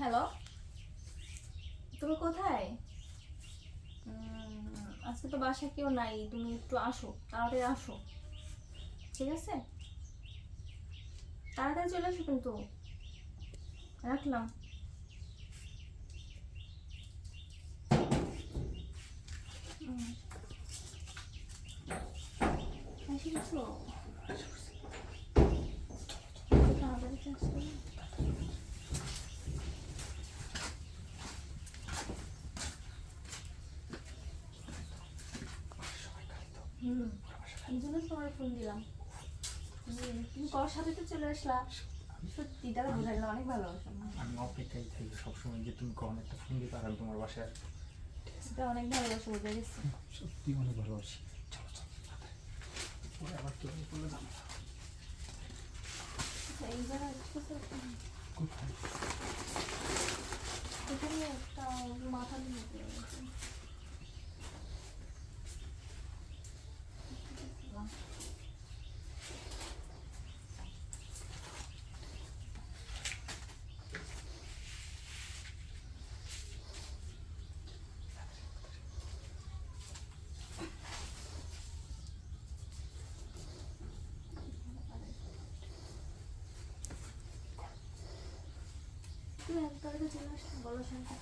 Hello, তুমি কোথায়? আজকে তো বাসায় কেউ নাই, তুমি একটু আসো, তাড়াতাড়ি আসো। ঠিক আছে, তাড়াতাড়ি চলে আসো কিন্তু। রাখলাম। এসে গেছো? তাড়াতাড়ি আসো। এই জন্য তোমার ফোন দিলাম। তুমি কর সাথে তো চলে আসলা। সত্যি দাদা বোঝাই না, অনেক ভালোবাসো। আমি অপেক্ষায় থাকি সবসময় যে তুমি কখন একটা ফোন দিতে আর আমি তোমার বাসায় আসবো। সেটা অনেক ভালোবাসো, বোঝা গেছে। সত্যি অনেক ভালোবাসি। চলো চলো তাড়াতাড়ি। পরে আবার কেউ বলে জানো এই জায়গায় কোথায় এখানে একটা মাথা দিয়ে তুমি একবার চলে আসতে বলো শান্তি।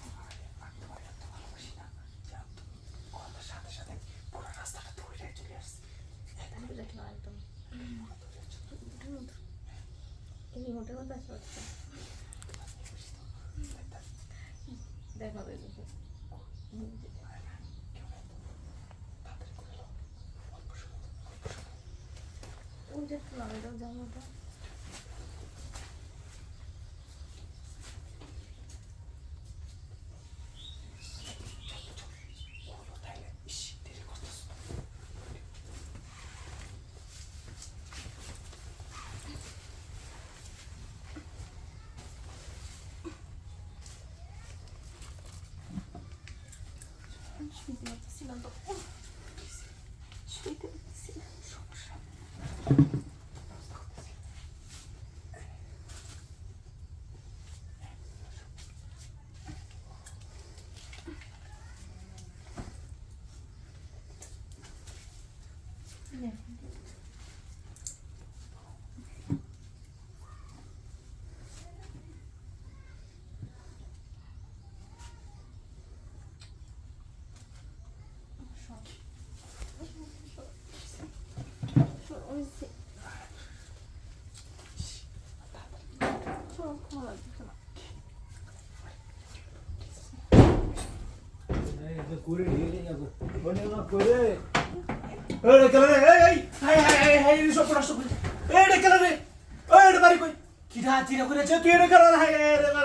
আমি তোমার এত ভালোবাসি না যে আমি তুমি কথার সাথে সাথে পুরো রাস্তাটা ধরে চলে আসছি। তাহলে দেখলাম একদম এই মোটের মতো আসতে পারছে। দেখা দেবে ওই যে একটু লাগে দাও জামাটা। শুইতে পারতেছিলাম তো, শুইতে পারতেছিলাম। সমস্যা করে নিয়ে যাবো বনে না করে এই রেকলা রে এই হাই হাই হাই হাই সব পড়া সব এই রেকলা রে এই বাড়ি কই কিরা চিরা করে তুই রেকলা হাই রে